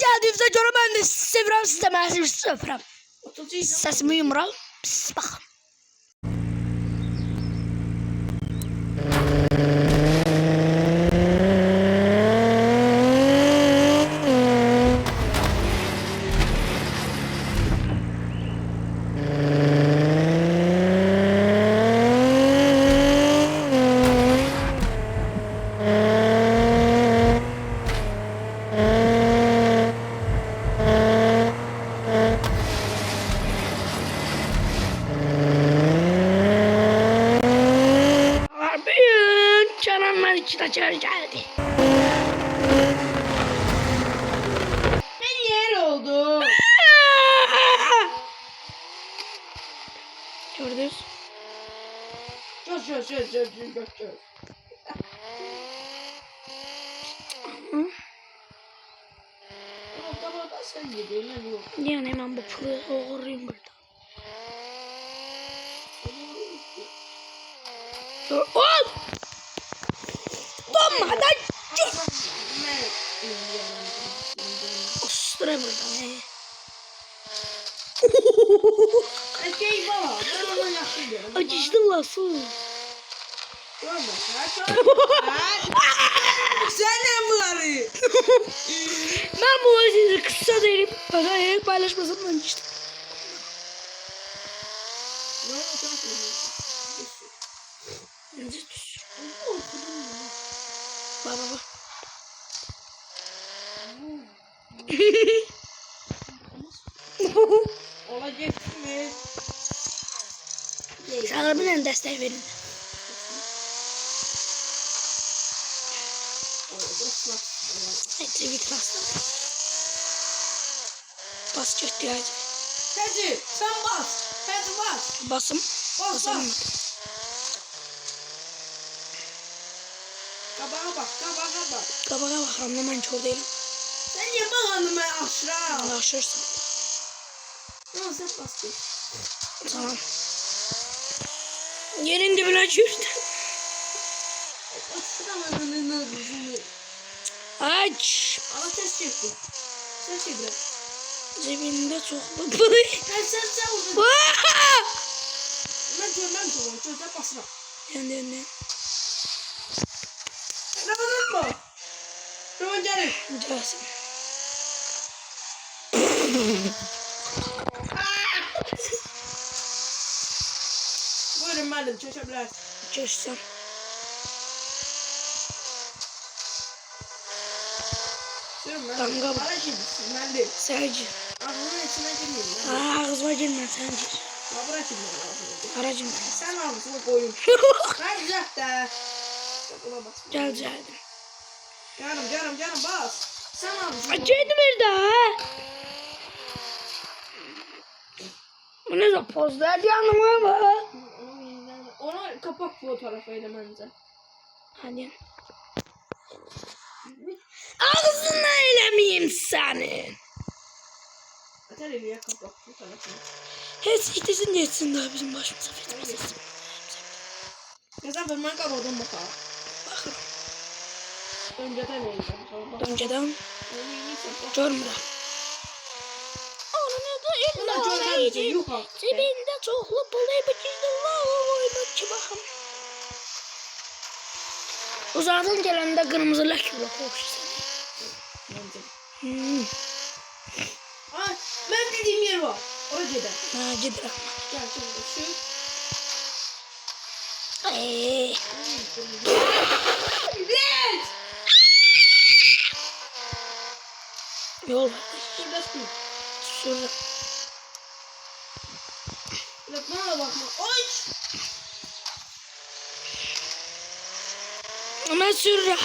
geldiğinizde göre ben de sizi seviyorum, siz de ben sizi öpürüm. Sesimi yumural. Pis bakın. İçine geldi. Ben yer oldu. Gördünüz. Çöz. Tamam sen yedin ben yok. Yani hemen bu pırı doğrayayım burada. Ol! Donmadan git! Ustura buradan. Şey baba ben ona yakın diyorum. Acıştın lan su. Sen ne bunları? Ben bu acıyı kısa değilim. Bana paylaşmasam ben işte. Ne olacak? Baba. Olacak mı? Sana bir destek verin. Hepsi bir klasta. Bas çok ihtiyacı. Tezi sen bas. Tezi bas. Basım. Basamam. Kabağa bak. Kabağa bak anlamayın çok değilim. Sen niye bakalım ben aşağı? Allah aşırsın. Tamam sen bas. Tamam. Yerin dibine düştü. Aç. Ama ses çekti. Ses çekti. Cebinde çoklu parayı. Sen orada. Ben çözeceğim basma. Yani. Ne yapalım mı? Tamam canım. Gelsin. Buyurun madem çözebilirsin. Çözsem. Damga bak. Nerede? Serci. Ağzının içine girmeyeyim ben. Ağzıma girme serci. Ya bırakayım ben. Aracım. Sen ağzını koyun. Hadi uzak da. Gel geldim. Canım bas. Sen ağzını koyun. Acıydı bir daha. Bu ne zaman poz verdi yanıma bak. Ona kapak fotoğrafıyla bence. Hadi. Ağzını eylemeyeyim seni. Atölye kapak fotoğrafını. Hiç itesin geçsin daha bizim başımıza fetmesi. Mesela ben kavurdum bakalım. Bakalım. Önceden neydi? Önceden görmüyorum. Onu da illa cebinde çoklu pulu bıçırdı. Oy bakın. Uzaktan gelende kırmızı leke bakıyor seni. Ben dediğim yer var. Orada gider. Ha gider ama. Gel şimdi şu. Evet. Yol var. Şurada su. Şurada. Bak bana bakma. Oy. Ama şurada.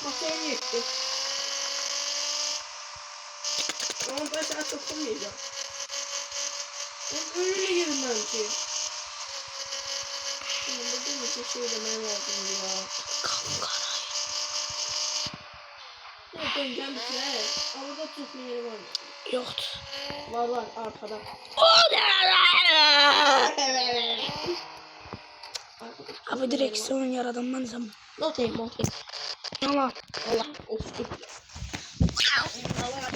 Bak seni yetti. Ama ben sana çok olmayacağım. Ben önüne yerim ben ki. Bu şey demeye lazım ya. Ne döneceğim bir şey. Orada tutma yeri var mı? Yoktu. Var arkada. Abi direksiyon yaradan ben zaman. Not aim. Allah. Allah. Of.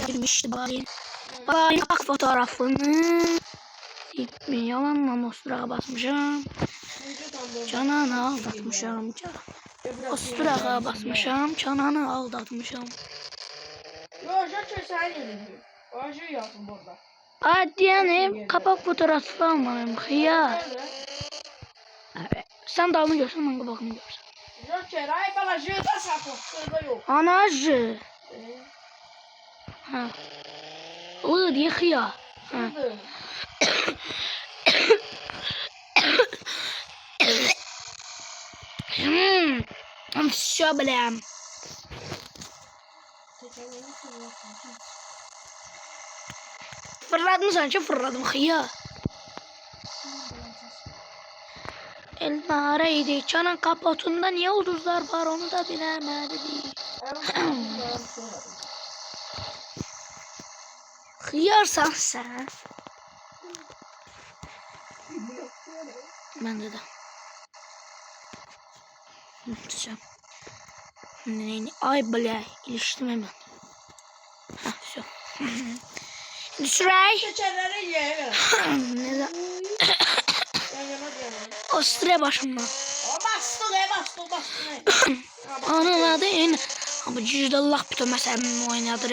Girmişti bari. Bari bak fotoğrafını. Yalanla osturağa basmışam. Cananı aldatmışam. Osturağa basmışam. Cananı aldatmışam. Yok sen yedin. Ajı yaptım burada. Hadi yani kapak fotoğrafı almalıyım. Hıyar. Evet. Sen dalını görsen ben kapakını görsen. Yok Keray bana jığda sakın. Şurada yok. Anacı. Ha. O diye hıyar. Ha. Şöbilem. Fırladım sanki fırladım hıyar. Elmareydi. Çanan kapotunda niye ulduzlar var onu da bilemedim. Hıyarsan sen. Bende de. Unutacağım. Ay bile iliştim hemen. Ha şu. Düşürey. Keçerleri ye. Neden? Yana. Ostre başımdan. Bastı. Onun adı en. Ama cüzdallah bütün mesela oynadır.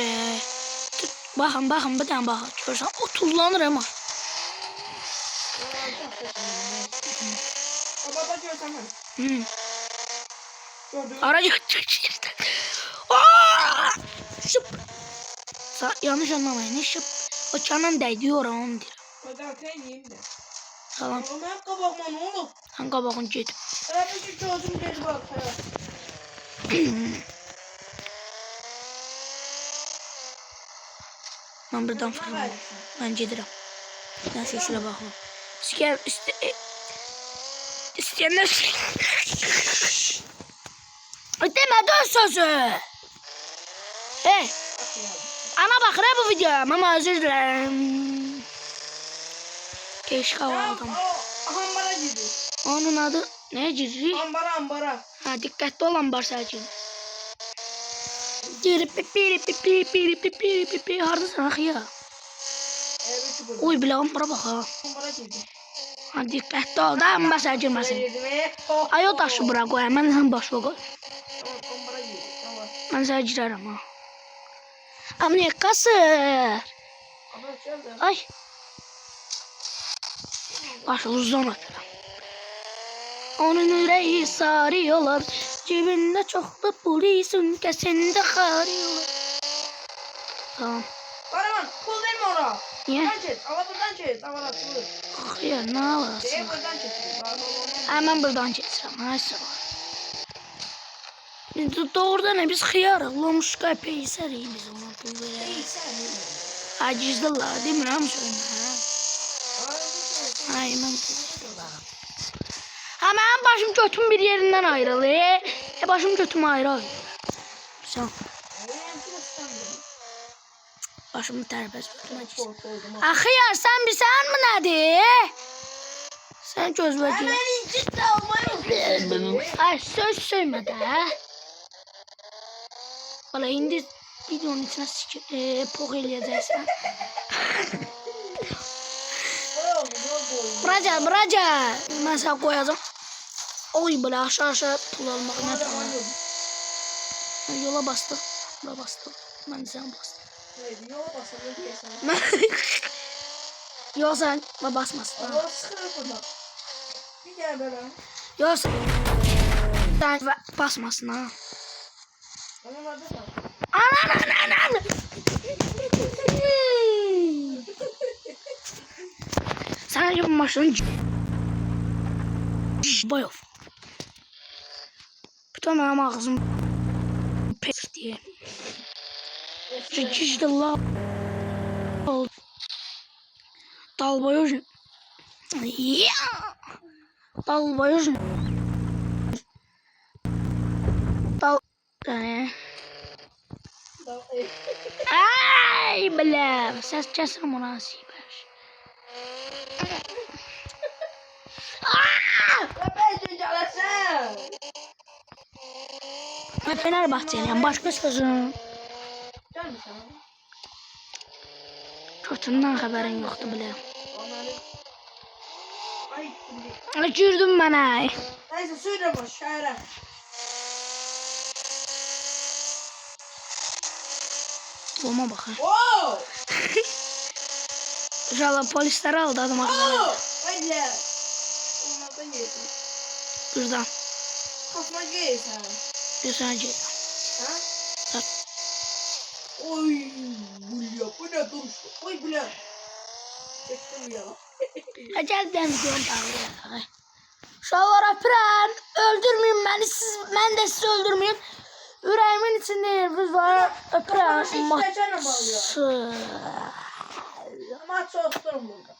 Bakın bir tane bakın. Görsen o tullanır ama. Baba görsen Aracı çıktı. Şıp. Yanlış anlamayın. Şıp. O çanan değdiyor onu diyor. Hadi yiyeyim de. Tamam. Ama hep kabakma ne olur? Sen kabakın git. Tabii çocuğum gel bak. Ben buradan fırlayayım. Ben giderim. Ben sesine bakma. İsteyenler... Demedin sözü. Hey. Ana bak bu videoya ama özür dilerim. Keşke aldım. Ambara gidiyor. Onun adı ne Ciri? Ambara. Ha dikkatli ol ambar sadece. Piri hardasın akıya. Oy bile ambara bak ha. Ambara gidiyor. Ha dikkatli ol da ambar sadece girmesin. Ay o taşı bırak koy hemen sen başına koy. Ambara gidiyor. Ben sadece girerim ha. Ama ne kasır. Ay. Başı uzun atıyor. Onun yüreği sarıyorlar. Cebinde çoklu polisin kesinde karıyorlar. Tamam. Karaman kul değil mi ora? Niye? Buradan çek. Ama buradan çek. Ama atılır. Ya ne yapasın? Buradan çek. Hemen buradan geçeceğim. Neyse var. Biz doğrudan ne biz hıyarız. Lomuş peyi seriyi biz onu buldu ya. Acizdiler değil mi? Nam söyle. Aynen. Hemen başım götüm bir yerinden ayrılıyor. Başım götüm ayrı. Sen. Başımı terbiyesiz götüm acısı. Ahıyar sen bir sen mi nedir? Sen göz ver. Hemen incit de almayı. Ay söz söyleme de. Valla indi videonun içine pok eləyəcəksən. Buraca. Ben sana koyacağım. Oy böyle aşağı pul almak ne tamam. Yola bastım. Ben de sana bastım. Yola bastım. Yok sen basmasın. Ama sıkılır burada. Bir gel böyle. Yok sen basmasın ha. Onun adı da. Anan. Sen bu maşının boy of. Bütün benim ağzım pek diye. Çekişti la. Dalboyoz. Ya. Dalboyoz. Dal. Ay bile. Ses kesin münasip. Ben Fenerbahçeliyim. Başka sözüm. misin? Kötünden haberin yoktu bile. Onları... Ay şimdi. Ay girdim ben ay. Neyse söyle boş şaire. Olma bak ha. Wow! İnşallah polisler aldı adam akıllı. Oh! Haydi. Onlardan gelsin. Buradan. Kafama gelsin. Bir saniye. Ha? Dur. Oy! Bu ne duruştu? Oy bu ne? Çektim ya. Acel ben gidiyorum abi. Şavara pren. Öldürmeyin beni. Ben de sizi öldürmeyeyim. Yüreğimin içinde biz var. Pren. İşte canım alıyor. Matsı. Ama çok durun burada.